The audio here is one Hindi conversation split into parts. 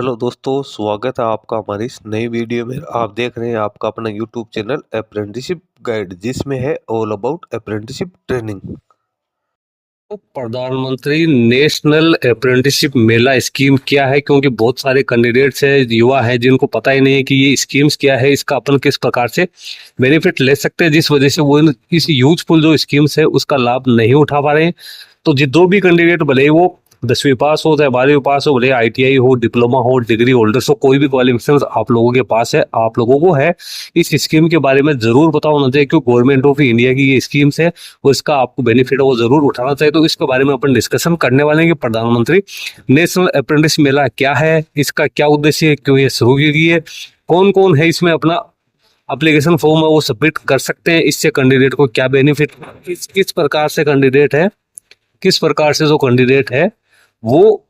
हेलो दोस्तों, स्वागत है आपका हमारी इस नई वीडियो में। आप देख रहे हैं आपका अपना यूट्यूब चैनल अप्रेंटिसशिप गाइड, जिसमें है ऑल अबाउट अप्रेंटिसशिप ट्रेनिंग। तो प्रधानमंत्री नेशनल अप्रेंटिसशिप मेला स्कीम क्या है? क्योंकि बहुत सारे कैंडिडेट्स है, युवा है, जिनको पता ही नहीं है कि ये स्कीम्स क्या है, इसका अपन किस प्रकार से बेनिफिट ले सकते हैं, जिस वजह से वो इस यूजफुल जो स्कीम्स है उसका लाभ नहीं उठा पा रहे हैं। तो जो भी कैंडिडेट, भले ही वो 10वीं पास हो चाहे 12वीं पास हो, भले ITI हो, डिप्लोमा हो, डिग्री होल्डर्स हो, कोई भी क्वालिफिकेशन आप लोगों के पास है, आप लोगों को है, इस स्कीम के बारे में जरूर पता होना चाहिए। क्योंकि गवर्नमेंट ऑफ इंडिया की ये स्कीम्स है, वो इसका आपको बेनिफिट है वो जरूर उठाना चाहिए। तो इसके बारे में अपन डिस्कशन करने वाले हैं कि प्रधानमंत्री नेशनल अप्रेंटिस मेला क्या है, इसका क्या उद्देश्य है, क्यों ये शुरू की गई है, कौन कौन है इसमें अपना एप्लीकेशन फॉर्म है वो सबमिट कर सकते हैं, इससे कैंडिडेट को क्या बेनिफिट, किस प्रकार से कैंडिडेट है, किस प्रकार से जो कैंडिडेट है वो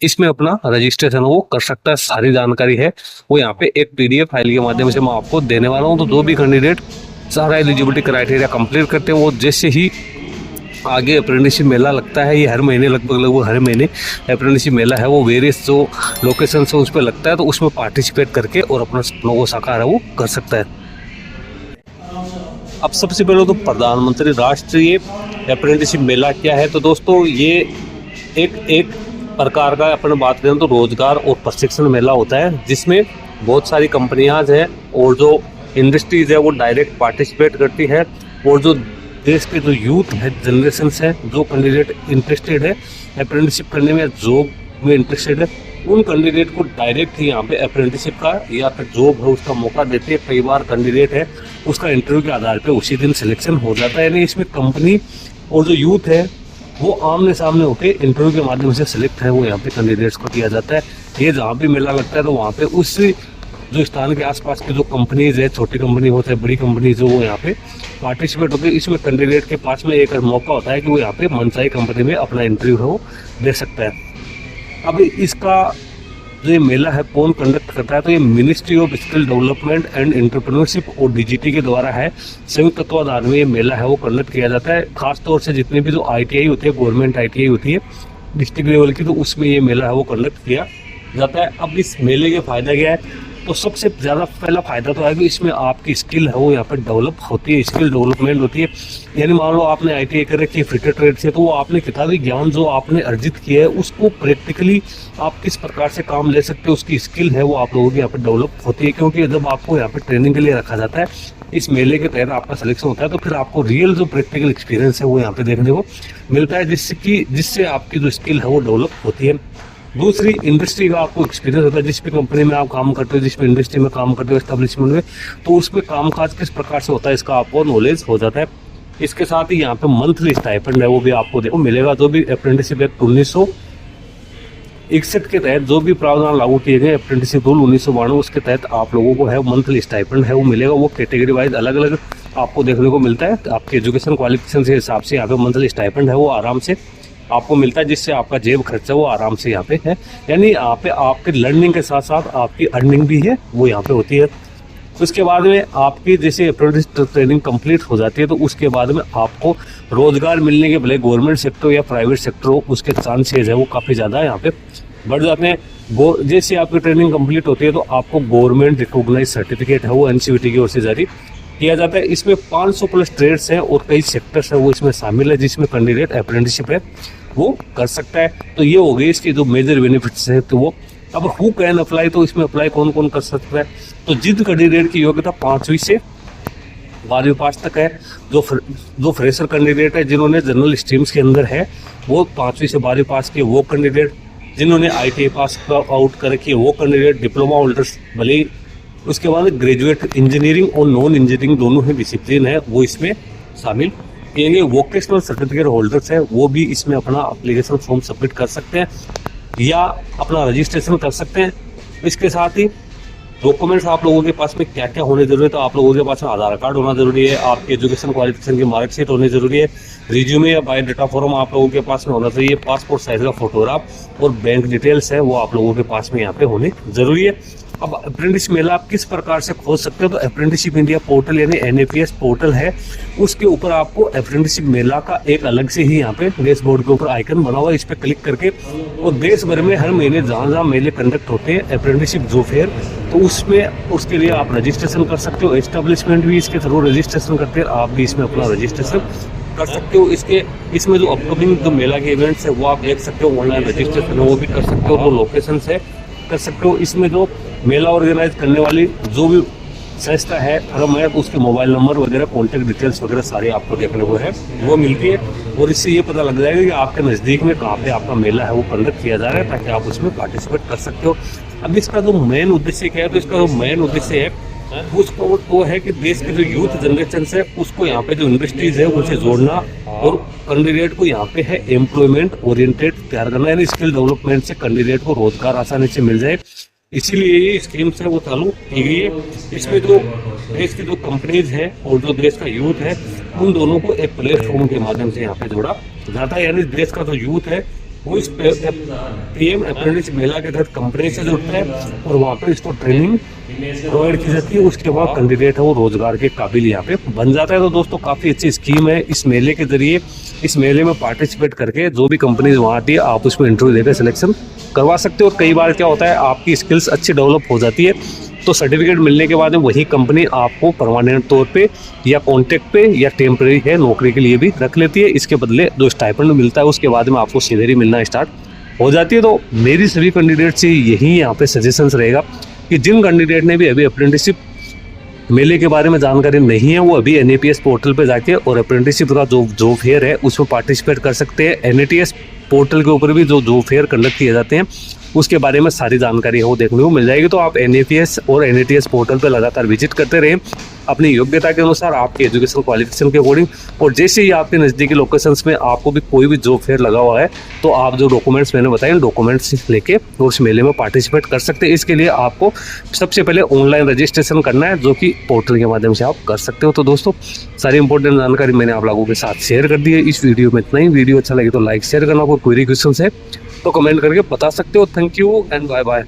इसमें अपना रजिस्ट्रेशन वो कर सकता है, सारी जानकारी है वो यहाँ पे एक PDF फाइल के माध्यम से मैं आपको देने वाला हूँ। तो जो भी कैंडिडेट सारा एलिजिबिलिटी क्राइटेरिया कंप्लीट करते हैं, वो जैसे ही आगे अप्रेंटिसशिप मेला लगता है, ये हर महीने लगभग हर महीने अप्रेंटिसशिप मेला है वो वेरियस जो लोकेशन से उस पर लगता है, तो उसमें पार्टिसिपेट करके और अपना सपनों को साकार है वो कर सकता है। अब सबसे पहले तो प्रधानमंत्री राष्ट्रीय अप्रेंटिसशिप मेला क्या है? तो दोस्तों ये एक प्रकार का अपन बात करें तो रोजगार और प्रशिक्षण मेला होता है, जिसमें बहुत सारी कंपनियां हैं और जो इंडस्ट्रीज है वो डायरेक्ट पार्टिसिपेट करती है। और जो देश के जो यूथ है, जनरेशन है, जो कैंडिडेट इंटरेस्टेड है अप्रेंटिसशिप करने में, जॉब में इंटरेस्टेड है, उन कैंडिडेट को डायरेक्ट ही यहाँ पे अप्रेंटिसशिप का या फिर जॉब है उसका मौका देते हैं। कई बार कैंडिडेट है उसका इंटरव्यू के आधार पे उसी दिन सिलेक्शन हो जाता है। यानी इसमें कंपनी और जो यूथ है वो आमने सामने होकर इंटरव्यू के माध्यम से सिलेक्ट है वो यहाँ पे कैंडिडेट्स को किया जाता है। ये जहाँ भी मेला लगता है तो वहाँ पे उस जो स्थान के आसपास की जो कंपनीज है, छोटी कंपनी होते हैं, बड़ी कंपनीज हो, वो यहाँ पे पार्टिसिपेट होते हैं। इसमें कैंडिडेट के पास में एक मौका होता है कि वो यहाँ पे मनचाही कंपनी में अपना इंटरव्यू है वो दे सकता है। अब इसका जो ये मेला है कौन कंडक्ट करता है? तो ये ministry of skill development and entrepreneurship और DGT के द्वारा है, संयुक्त तत्वाधान में ये मेला है वो कंडक्ट किया जाता है। खास तौर से जितने भी जो ITI होती है, गवर्नमेंट ITI होती है डिस्ट्रिक्ट लेवल की, तो उसमें ये मेला है वो कंडक्ट किया जाता है। अब इस मेले के फायदा क्या है? तो सबसे ज़्यादा पहला फायदा तो है कि इसमें आपकी स्किल है वो यहाँ पर डेवलप होती है, स्किल डेवलपमेंट होती है। यानी मान लो आपने ITI कर रखी है फिटर ट्रेड से, तो वो आपने किताबी ज्ञान जो आपने अर्जित किया है उसको प्रैक्टिकली आप किस प्रकार से काम ले सकते हो, उसकी स्किल है वो आप लोगों की यहाँ पर डेवलप होती है। क्योंकि जब आपको यहाँ पर ट्रेनिंग के लिए रखा जाता है, इस मेले के तहत आपका सिलेक्शन होता है, तो फिर आपको रियल जो प्रैक्टिकल एक्सपीरियंस है वो यहाँ पे देखने को मिलता है, जिससे आपकी जो स्किल है वो डेवलप होती है। दूसरी, इंडस्ट्री का आपको एक्सपीरियंस होता है। जिस भी कंपनी में आप काम करते हो, जिस भी इंडस्ट्री में काम करते हो, एस्टेब्लिशमेंट में, तो उसमें कामकाज किस प्रकार से होता है इसका आपको नॉलेज हो जाता है। इसके साथ ही यहाँ पे मंथली स्टाइपेंड है वो भी आपको देखो मिलेगा। जो भी अप्रेंटिसशिप एक्ट 1961 के तहत जो भी प्रावधान लागू किए गए, अप्रेंटिसशिप रूल 1992, उसके तहत आप लोगों को है मंथली स्टाइपेंड है वो मिलेगा। वो कैटेगरी वाइज अलग अलग आपको देखने को मिलता है। आपके एजुकेशन क्वालिफिकेशन के हिसाब से यहाँ पे मंथली स्टाइपेंड है वो आराम से आपको मिलता है, जिससे आपका जेब खर्चा वो आराम से यहाँ पे है। यानी यहाँ पे आपके लर्निंग के साथ साथ आपकी अर्निंग भी है वो यहाँ पे होती है। उसके बाद में आपकी जैसे अप्रेंटिस ट्रेनिंग कंप्लीट हो जाती है, तो उसके बाद में आपको रोजगार मिलने के, भले गवर्नमेंट सेक्टर या प्राइवेट सेक्टर हो, उसके चांसेज है वो काफ़ी ज़्यादा यहाँ पे बढ़ जाते हैं। जैसे आपकी ट्रेनिंग कंप्लीट होती है तो आपको गवर्नमेंट रिकॉग्नाइज सर्टिफिकेट है वो NCVT की ओर से जारी किया जाता है। इसमें 500 प्लस ट्रेड्स हैं और कई सेक्टर्स है वो इसमें शामिल है, जिसमें कैंडिडेट अप्रेंटिसशिप है वो कर सकता है। तो ये हो गई इसकी जो मेजर बेनिफिट्स है। तो वो अब हु कैन अप्लाई, तो इसमें अप्लाई कौन कौन कर सकता है? तो जिन कैंडिडेट की योग्यता 5वीं से 12वीं पास तक है, जो फ्रेशर कैंडिडेट है जिन्होंने जनरल स्ट्रीम्स के अंदर है वो 5वीं से 12वीं पास किए वो कैंडिडेट, जिन्होंने ITI पास आउट कर रखी है वो कैंडिडेट, डिप्लोमा होल्डर्स, भले उसके बाद ग्रेजुएट इंजीनियरिंग और नॉन इंजीनियरिंग दोनों ही डिसिप्लिन है वो इसमें शामिल ये वोकेशनल सर्टिफिकेट होल्डर्स है वो भी इसमें अपना एप्लीकेशन फॉर्म सबमिट कर सकते हैं या अपना रजिस्ट्रेशन कर सकते हैं। इसके साथ ही डॉक्यूमेंट्स आप लोगों के पास में क्या क्या होने जरूरी है? तो आप लोगों के पास में आधार कार्ड होना जरूरी है, आपके एजुकेशन क्वालिफिकेशन की मार्कशीट होनी जरूरी है, रिज्यूमे या बायोडाटा फॉर्म आप लोगों के पास में होना चाहिए, पासपोर्ट साइज का फोटोग्राफ और बैंक डिटेल्स है वो आप लोगों के पास में यहाँ पे होनी जरूरी है। अब अप्रेंटिस मेला आप किस प्रकार से खोज सकते हो, तो अप्रेंटिसशिप इंडिया पोर्टल यानी NAPS पोर्टल है, उसके ऊपर आपको अप्रेंटिसशिप मेला का एक अलग से ही यहाँ पे डैशबोर्ड के ऊपर आइकन बना हुआ है, इस पर क्लिक करके और देश भर में हर महीने जहाँ जहाँ मेले कंडक्ट होते हैं अप्रेंटिसशिप जॉब फेयर, तो उसमें उसके लिए आप रजिस्ट्रेशन कर सकते हो। एस्टेब्लिशमेंट भी इसके थ्रू रजिस्ट्रेशन करते हैं, आप भी इसमें अपना रजिस्ट्रेशन कर सकते हो। इसमें जो अपकमिंग जो मेला के इवेंट्स है वो आप देख सकते हो, ऑनलाइन रजिस्ट्रेशन है वो भी कर सकते हो, वो लोकेशन है कर सकते हो। इसमें जो मेला ऑर्गेनाइज करने वाली जो भी संस्था है, फर्म है, उसके मोबाइल नंबर वगैरह, कॉन्टैक्ट डिटेल्स वगैरह सारे आपको देखने को है वो मिलती है, और इससे ये पता लग जाएगा कि आपके नज़दीक में कहाँ पे आपका मेला है वो कंडक्ट किया जा रहा है, ताकि आप उसमें पार्टिसिपेट कर सकते हो। अब इसका जो मेन उद्देश्य क्या है, तो इसका जो मेन उद्देश्य है उसको वो है कि देश के जो यूथ जनरेशन है उसको यहाँ पे जो इंडस्ट्रीज है उनसे जोड़ना, और कैंडिडेट को यहाँ पे है एम्प्लॉयमेंट ओरिएंटेड तैयार करना, यानी स्किल डेवलपमेंट से कैंडिडेट को रोजगार आसानी से मिल जाए, इसीलिए ये स्कीम्स है वो चालू की गई है। इसमें जो देश की जो कंपनीज है और जो देश का यूथ है उन दोनों को एक प्लेटफॉर्म के माध्यम से यहाँ पे जोड़ा जाता है, यानी देश का जो यूथ है वो इस PM अप्रेंटिस मेला के तहत कंपनी से जुड़ता है और वहाँ पे इसको ट्रेनिंग प्रोवाइड की जाती है, उसके बाद कैंडिडेट है वो रोजगार के काबिल यहाँ पे बन जाता है। तो दोस्तों काफ़ी अच्छी स्कीम है। इस मेले के जरिए, इस मेले में पार्टिसिपेट करके जो भी कंपनीज वहाँ आती है आप उसमें इंटरव्यू देकर सिलेक्शन करवा सकते हो। और कई बार क्या होता है, आपकी स्किल्स अच्छी डेवलप हो जाती है तो सर्टिफिकेट मिलने के बाद में वही कंपनी आपको परमानेंट तौर पे या कॉन्ट्रैक्ट पे या टेम्परेरी है नौकरी के लिए भी रख लेती है। इसके बदले जो स्टाइपेंड मिलता है उसके बाद में आपको सैलरी मिलना स्टार्ट हो जाती है। तो मेरी सभी कैंडिडेट से यही यहाँ पे सजेशंस रहेगा कि जिन कैंडिडेट ने भी अभी अप्रेंटिसशिप मेले के बारे में जानकारी नहीं है वो अभी NAPS पोर्टल पे जाके और अप्रेंटिसशिप का जो जॉब फेयर है उसमें पार्टिसिपेट कर सकते हैं। NATS पोर्टल के ऊपर भी जो जॉब फेयर कंडक्ट किए जाते हैं उसके बारे में सारी जानकारी है वो देखने को मिल जाएगी। तो आप NAPS और NATS पोर्टल पर लगातार विजिट करते रहें अपनी योग्यता के अनुसार, आपके एजुकेशन क्वालिफिकेशन के अकॉर्डिंग, और जैसे ही आपके नज़दीकी लोकेशंस में आपको भी कोई भी जॉब फेयर लगा हुआ है तो आप जो डॉक्यूमेंट्स मैंने बताए डॉक्यूमेंट्स लेके उस मेले में पार्टिसिपेट कर सकते हैं। इसके लिए आपको सबसे पहले ऑनलाइन रजिस्ट्रेशन करना है, जो कि पोर्टल के माध्यम से आप कर सकते हो। तो दोस्तों सारी इंपॉर्टेंट जानकारी मैंने आप लोगों के साथ शेयर कर दी है। इस वीडियो में इतना ही। वीडियो अच्छा लगे तो लाइक शेयर करना, कोई क्वेरी क्वेश्चन है तो कमेंट करके बता सकते हो। Thank you and bye bye.